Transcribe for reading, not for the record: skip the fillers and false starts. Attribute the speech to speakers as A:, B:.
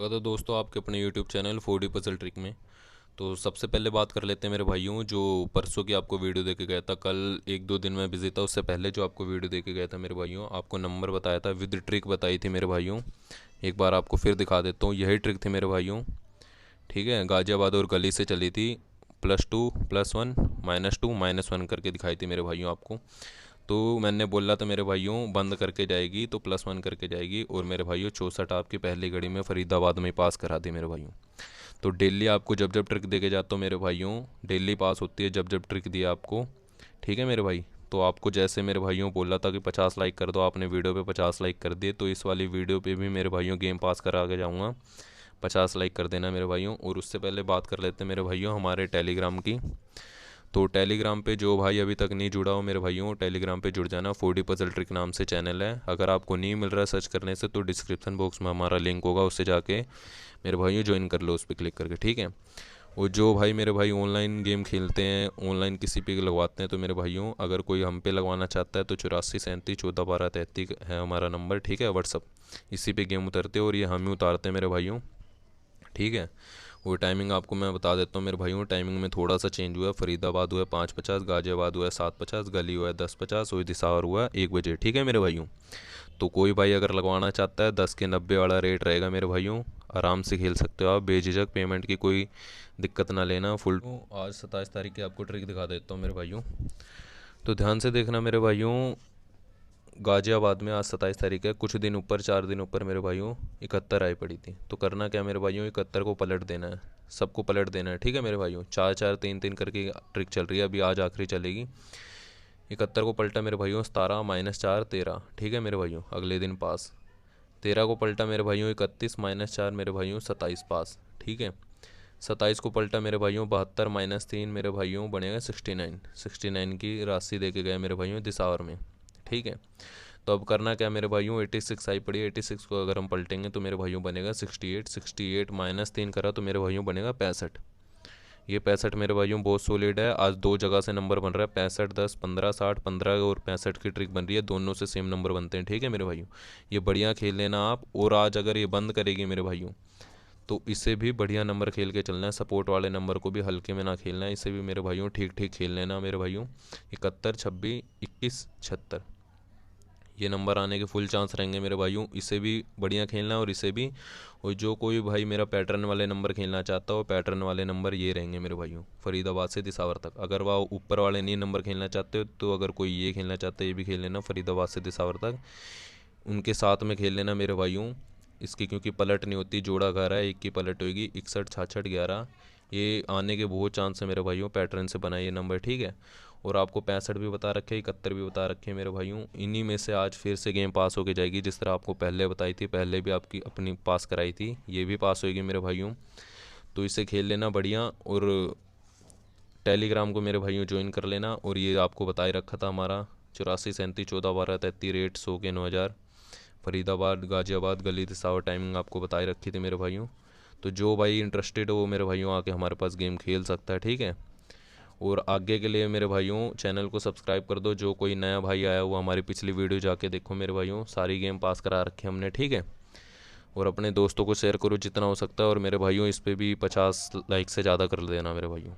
A: तो दोस्तों आपके अपने YouTube channel 4D puzzle trick में। तो सबसे पहले बात कर लेते हैं मेरे भाइयों, जो परसों की आपको वीडियो देके गया था। कल एक दो दिन में बिजी था, उससे पहले जो आपको वीडियो देके गया था मेरे भाइयों, आपको नंबर बताया था, विद ट्रिक बताई थी मेरे भाइयों। एक बार आपको फिर दिखा देता हूँ, यही ट्रिक थी मेरे भाइयों। ठीक है, गाजियाबाद और गली से चली थी। +2 +1 -2 -1 करके दिखाई थी मेरे भाइयों आपको। तो मैंने बोला था मेरे भाइयों, बंद करके जाएगी तो +1 करके जाएगी। और मेरे भाइयों 64 आपकी पहली घड़ी में फरीदाबाद में पास करा दी मेरे भाइयों। तो डेली आपको जब जब ट्रिक दे के जाता हूँ मेरे भाइयों, डेली पास होती है जब जब ट्रिक दिया आपको। ठीक है मेरे भाई। तो आपको जैसे मेरे भाइयों बोला था कि 50 लाइक कर दो, आपने वीडियो पे 50 लाइक कर दिए। तो इस वाली वीडियो पे भी मेरे भाइयों गेम पास करा के जाऊँगा। 50 लाइक कर देना मेरे भाइयों। और उससे पहले बात कर लेते हैं मेरे भाइयों हमारे टेलीग्राम की। तो टेलीग्राम पे जो भाई अभी तक नहीं जुड़ा हो मेरे भाइयों, टेलीग्राम पे जुड़ जाना। 4D पजल ट्रिक नाम से चैनल है। अगर आपको नहीं मिल रहा है सर्च करने से, तो डिस्क्रिप्शन बॉक्स में हमारा लिंक होगा, उससे जाके मेरे भाइयों ज्वाइन कर लो, उस पर क्लिक करके। ठीक है। वो जो भाई मेरे भाई ऑनलाइन गेम खेलते हैं, ऑनलाइन किसी पे लगवाते हैं, तो मेरे भाइयों अगर कोई हम पे लगवाना चाहता है तो 8437141233 है हमारा नंबर। ठीक है, व्हाट्सअप। इसी पे गेम उतरते हैं और ये हम ही उतारते हैं मेरे भाइयों। ठीक है। वो टाइमिंग आपको मैं बता देता हूँ मेरे भाइयों। टाइमिंग में थोड़ा सा चेंज हुआ है। फरीदाबाद हुआ है 5:50, गाजियाबाद हुआ है 7:50, गली हुआ है 10:50 और दिसावर हुआ है 1 बजे। ठीक है मेरे भाइयों। तो कोई भाई अगर लगवाना चाहता है, 10 के 90 वाला रेट रहेगा मेरे भाइयों। आराम से खेल सकते हो आप बेझिझक, पेमेंट की कोई दिक्कत ना लेना। फुल आज 27 तारीख की आपको ट्रिक दिखा देता हूँ मेरे भाइयों। तो ध्यान से देखना मेरे भाइयों। गाजियाबाद में आज 27 तारीख है, कुछ दिन ऊपर 4 दिन ऊपर मेरे भाइयों 71 आई पड़ी थी। तो करना क्या मेरे भाइयों, 71 को पलट देना है, सबको पलट देना है। ठीक है मेरे भाइयों, 4 4 3 3 करके ट्रिक चल रही है, अभी आज आखिरी चलेगी। 71 को पलटा मेरे भाइयों 17 -4 13। ठीक है मेरे भाइयों, अगले दिन पास। 13 को पलटा मेरे भाइयों 31 -4 मेरे भाइयों 27 पास। ठीक है। 27 को पलटा मेरे भाइयों 72 -3 मेरे भाइयों बनेगा 69। 69 की राशि दे के गए मेरे भाइयों दिसावर में। ठीक है। तो अब करना क्या मेरे भाइयों, 86 आई पड़ी है। 86 को अगर हम पलटेंगे तो मेरे भाइयों बनेगा 68। 68 -3 करा तो मेरे भाइयों बनेगा 65। ये 65 मेरे भाइयों बहुत सॉलिड है। आज दो जगह से नंबर बन रहा है, 65 10 15 60 15 और 65 की ट्रिक बन रही है, दोनों से सेम नंबर बनते हैं। ठीक है मेरे भाइयों, ये बढ़िया खेल लेना आप। और आज अगर ये बंद करेगी मेरे भाइयों, तो इसे भी बढ़िया नंबर खेल के चलना है। सपोर्ट वाले नंबर को भी हल्के में ना खेलना है, इसे भी मेरे भाइयों ठीक ठीक खेल लेना मेरे भाइयों। 71 26 21 76 ये नंबर आने के फुल चांस रहेंगे मेरे भाइयों। इसे भी बढ़िया खेलना है और इसे भी। और जो कोई भाई मेरा पैटर्न वाले नंबर खेलना चाहता हो, पैटर्न वाले नंबर ये रहेंगे मेरे भाइयों, फरीदाबाद से दिसावर तक। अगर वह ऊपर वाले नहीं नंबर खेलना चाहते हो, तो अगर कोई ये खेलना चाहता है, ये भी खेल लेना, फरीदाबाद से दिसावर तक। उनके साथ में खेल लेना मेरे भाइयों। इसकी क्योंकि पलट नहीं होती, जोड़ा घर है, एक की पलट होगी। 61 66 11 ये आने के बहुत चांस है मेरे भाइयों, पैटर्न से बना ये नंबर। ठीक है। और आपको 65 भी बता रखे, 71 भी बता रखे मेरे भाइयों। इन्हीं में से आज फिर से गेम पास होके जाएगी, जिस तरह आपको पहले बताई थी, पहले भी आपकी अपनी पास कराई थी, ये भी पास होगी मेरे भाइयों। तो इसे खेल लेना बढ़िया। और टेलीग्राम को मेरे भाइयों ज्वाइन कर लेना। और ये आपको बताए रखा था हमारा 84 37 14 12 33 रेट 100 के 9,000। फरीदाबाद गाजियाबाद गली दिसावर टाइमिंग आपको बताए रखी थी मेरे भाइयों। तो जो भाई इंटरेस्टेड हो वो मेरे भाइयों आके हमारे पास गेम खेल सकता है। ठीक है। और आगे के लिए मेरे भाइयों चैनल को सब्सक्राइब कर दो। जो कोई नया भाई आया हुआ, हमारी पिछली वीडियो जाके देखो मेरे भाइयों, सारी गेम पास करा रखे हमने। ठीक है। और अपने दोस्तों को शेयर करो जितना हो सकता है। और मेरे भाइयों इस पे भी 50 लाइक से ज़्यादा कर देना मेरे भाइयों।